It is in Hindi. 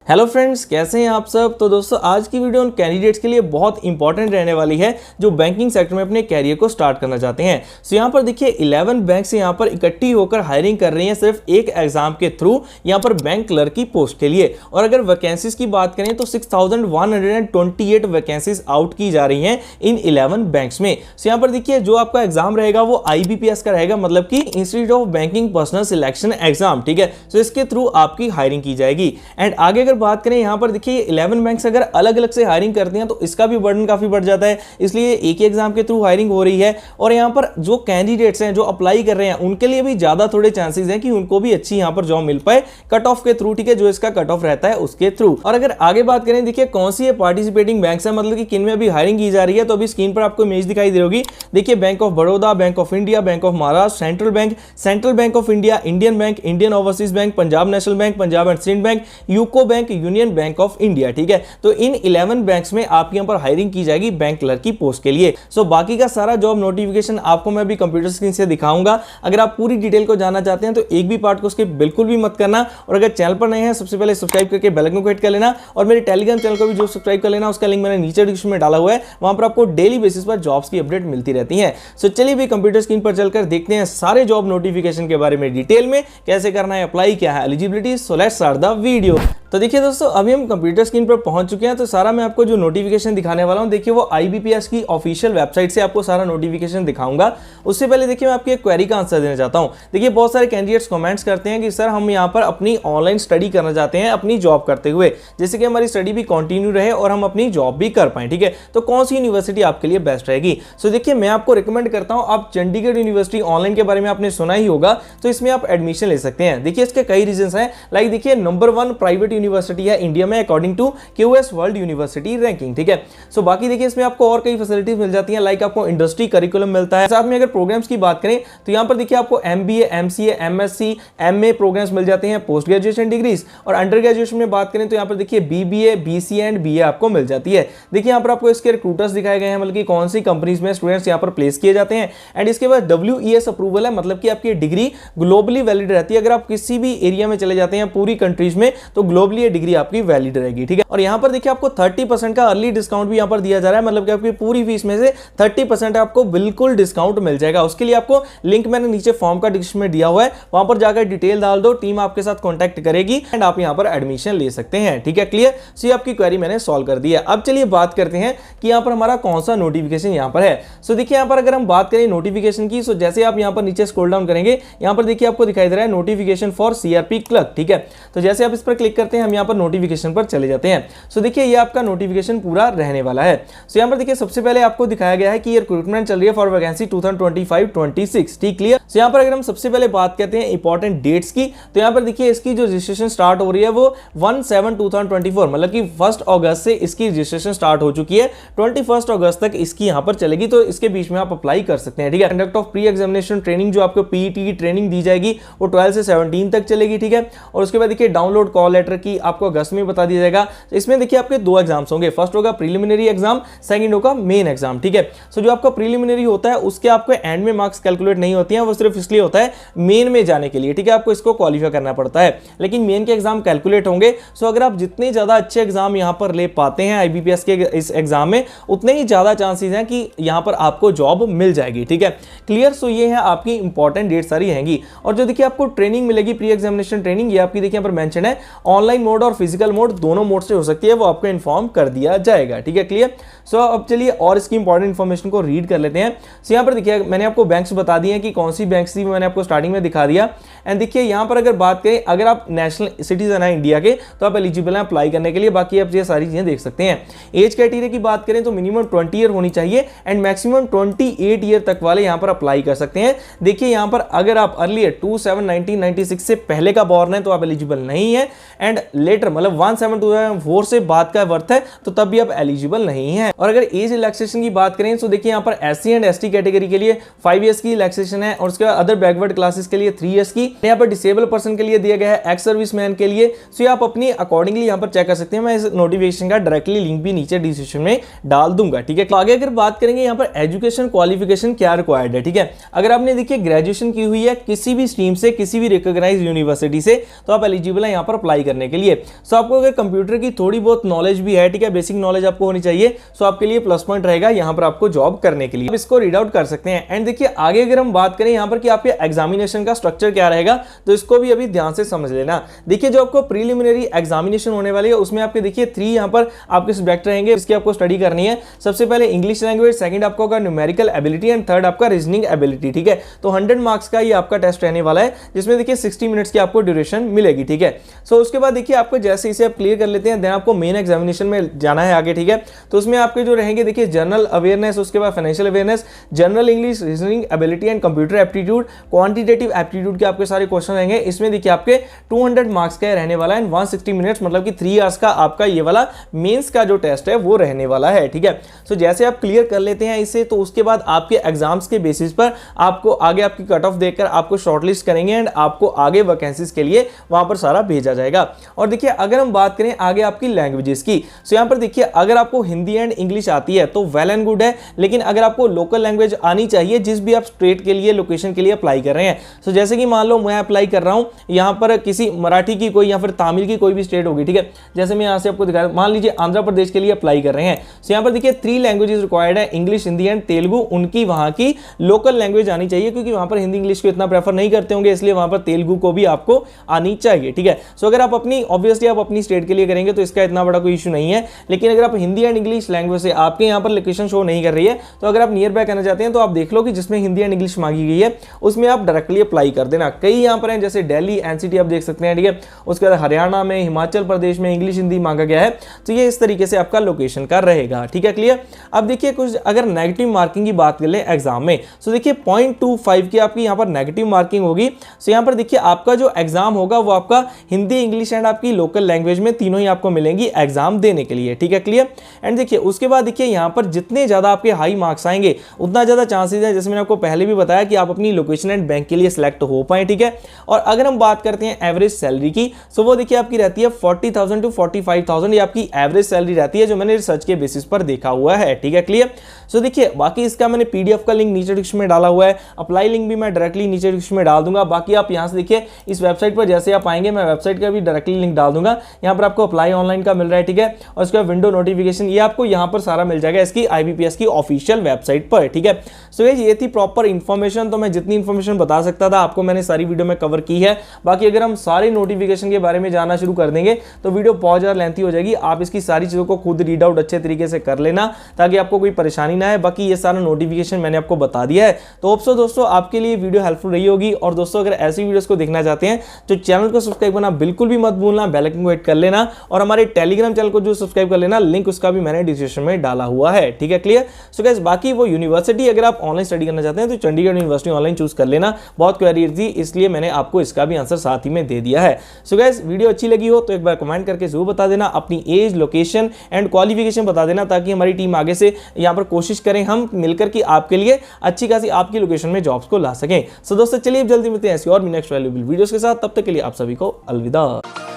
हेलो फ्रेंड्स, कैसे हैं आप सब। तो दोस्तों आज की वीडियो उन कैंडिडेट्स के लिए बहुत इंपॉर्टेंट रहने वाली है जो बैंकिंग सेक्टर में अपने कैरियर को स्टार्ट करना चाहते हैं। सो यहाँ पर देखिए 11 बैंक्स यहाँ पर इकट्ठी होकर हायरिंग कर रही हैं सिर्फ एक एग्जाम के थ्रू यहाँ पर बैंक क्लर्क की पोस्ट के लिए। और अगर वैकेंसीज की बात करें तो 6128 वैकेंसीज आउट की जा रही हैं इन 11 बैंक्स में। सो यहाँ पर देखिए जो आपका एग्जाम रहेगा वो IBPS का रहेगा, मतलब कि institute of banking personal selection exam. ठीक है, सो इसके थ्रू आपकी हायरिंग की जाएगी। एंड आगे अगर बात करें यहाँ पर देखिए 11 बैंक्स अगर अलग अलग से हायरिंग करती हैं तो इसका भी बर्डन काफी बढ़ जाता है, इसलिए एक ही एग्जाम के थ्रू हायरिंग हो रही है। और यहाँ पर जो कैंडिडेट्स हैं जो अप्लाई कर रहे हैं उनके लिए भी ज्यादा थोड़े चांसेस हैं कि उनको भी अच्छी यहाँ पर जॉब मिल पाए कट ऑफ के थ्रू। ठीक है, जो इसका कट ऑफ रहता है उसके थ्रू। और अगर आगे बात करें देखिए कौन सी पार्टिसिपेटिंग बैंक्स है, मतलब कि किन में अभी हायरिंग की जा रही है, तो अभी स्क्रीन पर आपको इमेज दिखाई दे होगी। देखिए bank of Baroda, bank of India, bank of Maharashtra, central bank of India, Indian bank, Indian overseas bank, Punjab national bank, Punjab and Sindh bank, UCO bank, union bank of India. ठीक है, तो इन 11 बैंक्स में आपके यहाँ पर हायरिंग की जाएगी बैंक क्लर्क की पोस्ट के लिए। सो बाकी का सारा जॉब नोटिफिकेशन आपको मैं अभी कंप्यूटर स्क्रीन से दिखाऊंगा। अगर आप पूरी डिटेल को जानना चाहते हैं तो एक भी पार्ट को उसके बिल्कुल भी मत करना। और अगर चैनल पर नए हैं सबसे पहले सब्सक्राइब करके बेल आइकन को हिट कर लेना और मेरे टेलीग्राम चैनल को भी जो सब्सक्राइब कर लेना, उसका लिंक मैंने नीचे डिस्क्रिप्शन में डाला हुआ है, वहां पर आपको डेली बेसिस पर जॉब्स की अपडेट मिलती रहती है। सो चलिए भी कंप्यूटर स्क्रीन पर चलकर देखते हैं सारे जॉब नोटिफिकेशन के बारे में डिटेल में, कैसे करना है अप्लाई, क्या है eligibility. So let's start the video. तो देखिए दोस्तों अभी हम कंप्यूटर स्क्रीन पर पहुंच चुके हैं। तो सारा मैं आपको जो नोटिफिकेशन दिखाने वाला हूं देखिए वो IBPS की ऑफिशियल वेबसाइट से आपको सारा नोटिफिकेशन दिखाऊंगा। उससे पहले देखिए मैं आपकी एक क्वेरी का आंसर देना चाहता हूं। देखिए बहुत सारे कैंडिडेट्स कमेंट्स करते हैं कि सर हम यहां पर अपनी ऑनलाइन स्टडी करना चाहते हैं अपनी जॉब करते हुए, जैसे कि हमारी स्टडी भी कंटिन्यू रहे और हम अपनी जॉब भी कर पाए। ठीक है, तो कौन सी यूनिवर्सिटी आपके लिए बेस्ट रहेगी। सो देखिए मैं आपको रिकमेंड करता हूं, आप चंडीगढ़ यूनिवर्सिटी ऑनलाइन के बारे में आपने सुना ही होगा, तो इसमें आप एडमिशन ले सकते हैं। देखिए इसके कई रीजंस हैं, लाइक देखिए नंबर 1 प्राइवेट यूनिवर्सिटी है इंडिया में according to QS world university ranking. ठीक है, सो बाकी देखिए इसमें आपको और कई फैसिलिटीज मिल जाती हैं, लाइक आपको इंडस्ट्री करिकुलम मिलता है। साथ में अगर प्रोग्राम्स की बात करें तो यहां पर देखिए आपको MBA, MCA, MSc, MA programmes मिल जाते हैं, पोस्ट ग्रेजुएशन डिग्रीज। और अंडर ग्रेजुएशन में बात करें तो यहां पर देखिए BBA, BCA एंड BA आपको मिल जाती है। देखिए यहां पर आपको इसके रिक्रूटर्स दिखाए गए हैं, मतलब कि कौन सी कंपनीज में स्टूडेंट्स यहां पर प्लेस किए जाते हैं। एंड इसके बाद WES अप्रूवल है, मतलब कि आपकी डिग्री ग्लोबली वैलिड रहती है। अगर आप किसी भी एरिया में चले जाते हैं पूरी कंट्रीज में तो ग्लोबली ये डिग्री आपकी वैलिड रहेगी। ठीक है, और यहां पर देखिए आपको 30% का अर्ली डिस्काउंट भी यहां पर दिया जा रहा है, मतलब कि आपकी पूरी फीस में से 30% आपको बिल्कुल डिस्काउंट मिल जाएगा। उसके लिए आपको लिंक मैंने नीचे फॉर्म का डिस्क्रिप्शन में दिया हुआ है, वहां पर जाकर डिटेल डाल दो, टीम आपके साथ कांटेक्ट करेगी एंड आप यहां पर एडमिशन ले सकते हैं। ठीक है, क्लियर। सो ये आपकी क्वेरी मैंने सॉल्व कर दी है। अब चलिए बात करते हैं कि यहां पर हमारा कौन सा नोटिफिकेशन यहां पर है। सो देखिए यहां पर अगर हम बात करें नोटिफिकेशन की, सो जैसे आप यहां पर नीचे स्क्रॉल डाउन करेंगे यहां पर देखिए आपको दिखाई दे रहा है नोटिफिकेशन फॉर CRP क्लर्क। ठीक है, तो जैसे आप इस पर क्लिक करते हैं हम यहां पर नोटिफिकेशन पर चले जाते हैं। सो देखिए ये आपका नोटिफिकेशन पूरा रहने वाला है। सो यहां पर देखिए सबसे पहले आपको दिखाया गया है कि ये रिक्रूटमेंट चल रही है फॉर वैकेंसी 2025-26। ठीक, क्लियर। सो यहां पर अगर हम सबसे पहले बात करते हैं इंपॉर्टेंट डेट्स की, तो यहां पर देखिए इसकी जो रजिस्ट्रेशन स्टार्ट हो रही है वो 1/7/2024, मतलब कि 1 अगस्त से इसकी रजिस्ट्रेशन स्टार्ट हो चुकी है। 21 अगस्त तक इसकी यहां पर चलेगी, तो इसके बीच में आप अप्लाई कर सकते हैं। ठीक है, conduct of pre examination training जो आपको PET की ट्रेनिंग दी जाएगी वो 12 से 17 तक चलेगी। ठीक है, और उसके बाद देखिए डाउनलोड कॉल लेटर की आपको अगस्त में बता दिया जाएगा। इसमें देखिए आपके 2 एग्जाम्स होंगे, फर्स्ट होगा प्रीलिमिनरी एग्जाम, सेकंड होगा मेन एग्जाम। ठीक है, सो जो आपका प्रीलिमिनरी होता है उसके आपको एंड में मार्क्स कैलकुलेट नहीं होती हैं, वो सिर्फ इसलिए होता है मेन में जाने के लिए। ठीक है, आपको इसको क्वालिफाई करना पड़ता है, लेकिन मेन के एग्जाम कैलकुलेट होंगे। सो अगर आप जितने ज्यादा अच्छे एग्जाम यहां पर ले पाते हैं IBPS के इस एग्जाम में, उतने ही ज्यादा चांसेस हैं कि यहां पर आपको जॉब मिल जाएगी। ठीक है, क्लियर। सो ये है आपकी इंपॉर्टेंट डेट सारी रहेंगी। और जो देखिए आपको ट्रेनिंग मिलेगी प्री एग्जामिनेशन ट्रेनिंग, ये आपकी देखिए यहाँ पर मेंशन है, ऑनलाइन मोड और फिजिकल मोड दोनों मोड से हो सकती है, वो आपको इन्फॉर्म कर दिया जाएगा। ठीक है, क्लियर। सो अब चलिए और इसकी इंपॉर्टेंट इन्फॉर्मेशन को रीड कर लेते हैं। सो यहाँ पर देखिए मैंने आपको बैंक्स बता दिए हैं कि कौन सी बैंक्स थी, मैंने आपको स्टार्टिंग में दिखा दिया। एंड देखिए यहाँ पर अगर बात करें, अगर आप नेशनल सिटीजन है इंडिया के तो आप एलिजिबल हैं अप्लाई करने के लिए। बाकी आप ये सारी चीजें देख सकते हैं। एज क्राइटेरिया की बात करें तो मिनिमम 20 ईयर होनी चाहिए एंड मैक्सिमम 28 ईयर तक वाले यहाँ पर अप्लाई कर सकते हैं। देखिए यहाँ पर अगर आप अर्लियर 2/7/1996 से पहले का बॉर्न है तो आप एलिजिबल नहीं है, एंड लेटर मतलब 1/7/2004 से बाद का बर्थ है तो तब भी आप एलिजिबल नहीं है। और अगर एज रिलैक्सेशन की बात करें तो देखिए यहाँ पर SC एंड ST कैटेगरी के लिए 5 इयर्स की रिलैक्सेशन है, और उसके बाद अदर बैकवर्ड क्लासेस के लिए 3 इयर्स की। यहाँ पर डिसेबल पर्सन के लिए दिया गया है, एक्स सर्विसमैन के लिए। सो आप अपनी अकॉर्डिंगली यहाँ पर चेक कर सकते हैं। मैं इस नोटिफिकेशन का डायरेक्टली लिंक भी नीचे डिस्क्रिप्शन में डाल दूंगा। ठीक है, तो आगे अगर बात करेंगे यहाँ पर एजुकेशन क्वालिफिकेशन क्या रिक्वायर्ड है। ठीक है, अगर आपने देखिए ग्रेजुएशन की हुई है किसी भी स्ट्रीम से, किसी भी रिकॉग्नाइज्ड यूनिवर्सिटी से, तो आप एलिजिबल है यहाँ पर अप्लाई करने के लिए। सो आपको अगर कंप्यूटर की थोड़ी बहुत नॉलेज भी है, ठीक है, बेसिक नॉलेज आपको होनी चाहिए, सो आपके लिए प्लस पॉइंट रहेगा यहाँ पर आपको जॉब करने के लिए। इसको रीड आउट कर सकते हैं। एंड देखिए आगे अगर हम बात करें यहाँ पर कि आपके एग्जामिनेशन का स्ट्रक्चर क्या रहेगा, तो इसको भी अभी ध्यान से समझ लेना। देखिए जो आपको प्रीलिमिनरी एग्जामिनेशन होने वाली है उसमें आपके देखिए 3 यहाँ पर आपके सब्जेक्ट रहेंगे, इसकी आपको स्टडी करनी है। सबसे पहले इंग्लिश लैंग्वेज, सेकंड आपका होगा न्यूमेरिकल एबिलिटी एंड थर्ड आपका रीजनिंग एबिलिटी, ठीक है। तो 100 मार्क्स का ये आपका टेस्ट रहने वाला है, जिसमें देखिए 60 मिनट्स की आपको ड्यूरेशन मिलेगी, ठीक है। सो उसके बाद देखिए आपको जैसे इसे आप क्लियर कर लेते हैं, देन आपको मेन एग्जामिनेशन में जाना है आगे, ठीक है। तो उसमें आपके जो रहेंगे देखिए जनरल अवेयरनेस, उसके बाद financial awareness, general English, reasoning ability and computer aptitude, quantitative aptitude के आपके सारे क्वेश्चन रहेंगे। इसमें देखिए आपके 200 मार्क्स का रहने वाला है, 160 मिनट्स मतलब कि 3 आवर्स का आपका ये वाला मेंस का जो टेस्ट है वो रहने वाला है, ठीक है। सो जैसे आप क्लियर कर लेते हैं इसे, तो उसके बाद आपके एग्जाम्स के बेसिस पर आपको आगे आपकी कट ऑफ देखकर आपको शॉर्टलिस्ट करेंगे एंड आपको आगे वैकेंसीज के लिए वहां पर सारा भेजा जाएगा। और देखिए अगर हम बात करें आगे आपकी लैंग्वेजेस की, सो यहां पर देखिए अगर आपको हिंदी एंड इंग्लिश आती है तो वेल एंड गुड है, लेकिन अगर आपको लोकल लैंग्वेज आनी चाहिए जिस भी आप स्टेट के लिए, लोकेशन के लिए अप्लाई कर रहे हैं, सो जैसे कि मान लो मैं अप्लाई कर रहा हूं यहां पर किसी मराठी की कोई या फिर तमिल की कोई भी स्टेट होगी, ठीक है। जैसे मैं यहां से आपको दिखा, मान लीजिए आंध्र प्रदेश के लिए अप्लाई कर रहे हैं, सो यहां पर देखिए 3 लैंग्वेजेस रिक्वायर्ड है, इंग्लिश, हिंदी एंड तेलुगु। उनकी वहां की लोकल लैंग्वेज आनी चाहिए, क्योंकि वहां पर हिंदी इंग्लिश को इतना प्रेफर नहीं करते होंगे, इसलिए वहां पर तेलुगु को भी आपको आनी चाहिए, ठीक है। सो अगर आप अपनी ऑब्वियसली आप अपनी स्टेट के लिए करेंगे तो इसका इतना बड़ा कोई इशू नहीं है, लेकिन अगर आप हिंदी एंड इंग्लिश लैंग्वेज से आपके यहाँ पर लोकेशन शो नहीं कर रही है, तो अगर आप नियर बाय करना चाहते हैं तो आप देख लो कि जिसमें हिंदी एंड इंग्लिश मांगी गई है उसमें आप डायरेक्टली अप्लाई कर देना। कई यहाँ पर हैं जैसे दिल्ली एनसीटी आप देख सकते हैं, ठीक है। उसके बाद हरियाणा में, हिमाचल प्रदेश में इंग्लिश हिंदी मांगा गया है, तो ये इस तरीके से आपका लोकेशन का रहेगा, ठीक है, क्लियर। अब देखिए कुछ अगर नेगेटिव मार्किंग की बात कर ले एग्जाम में, तो देखिए 0.25 की आपकी यहाँ पर नेगेटिव मार्किंग होगी। सो यहाँ पर देखिए आपका जो एग्जाम होगा वो आपका हिंदी, इंग्लिश एंड आपकी लोकल लैंग्वेज में तीनों ही आपको मिलेंगी एग्जाम देने के लिए, ठीक है, क्लियर। एंड देखिए उसके बाद देखिए यहाँ पर जितने ज्यादा आपके हाई मार्क्स आएंगे उतना ज्यादा चांसेस है, जैसे मैंने आपको पहले भी बताया, कि आप अपनी लोकेशन एंड बैंक के लिए सिलेक्ट हो पाए, ठीक है। और अगर हम बात करते हैं एवरेज सैलरी की, सो वो देखिए आपकी रहती है 40,000 टू 45,000, ये आपकी एवरेज सैलरी रहती है, जो मैंने रिसर्च के बेसिस पर देखा हुआ है, ठीक है, क्लियर। सो देखिए बाकी इसका मैंने पीडीएफ का लिंक नीचे डिस्क्रिप्शन में डाला हुआ है, अप्लाई लिंक भी मैं डायरेक्टली नीचे डिस्क्रिप्शन में डाल दूंगा। बाकी आप यहां से देखिए इस वेबसाइट पर जैसे आप आएंगे, मैं वेबसाइट का भी डायरेक्टली लिंक डाल दूंगा। यहां पर आपको अप्लाई ऑनलाइन का मिल रहा है, ठीक है, और उसका विंडो नोटिफिकेशन ये आपको यहां पर सारा मिल जाएगा इसकी आईबीपीएस की ऑफिशियल वेबसाइट पर, ठीक है। सो ये थी प्रॉपर इंफॉर्मेशन। तो मैं जितनी इंफॉर्मेशन बता सकता था आपको मैंने सारी वीडियो में कवर की है। बाकी अगर हम सारे नोटिफिकेशन के बारे में जानना शुरू कर देंगे तो वीडियो बहुत ज्यादा लेंथी हो जाएगी। आप इसकी सारी चीजों को खुद रीड आउट अच्छे तरीके से कर लेना, ताकि आपको कोई परेशानी ना है। बाकी ये सारा नोटिफिकेशन मैंने आपको बता दिया है। तो होप सो दोस्तों आपके लिए वीडियो हेल्पफुल रही होगी। और दोस्तों अगर ऐसी वीडियोस को देखना चाहते हैं तो चैनल को सब्सक्राइब करना बिल्कुल भी मत भूलना, बेल आइकन को हिट कर लेना, और हमारे टेलीग्राम चैनल को जो सब्सक्राइब कर लेना, लिंक उसका भी मैंने डिस्क्रिप्शन में डाला हुआ है, ठीक है, क्लियर। सो गाइस बाकी वो यूनिवर्सिटी अगर आप ऑनलाइन स्टडी करना चाहते हैं तो चंडीगढ़ यूनिवर्सिटी ऑनलाइन चूज कर लेना। बहुत क्वेरी थी इसलिए मैंने आपको इसका भी आंसर साथ ही में दे दिया है। सो गाइस वीडियो अच्छी लगी हो तो एक बार कमेंट करके जरूर बता देना, अपनी एज, लोकेशन एंड क्वालिफिकेशन बता देना, ताकि हमारी टीम आगे से यहाँ पर कोशिश करें हम मिलकर कि आपके लिए अच्छी खासी आपकी लोकेशन में जॉब्स को ला सकें। सो दोस्तों चलिए जल्दी मिलते हैं ऐसी और भी नेक्स्ट वैल्यूएबल वीडियोस के साथ। तब तक के लिए आप सभी को अलविदा।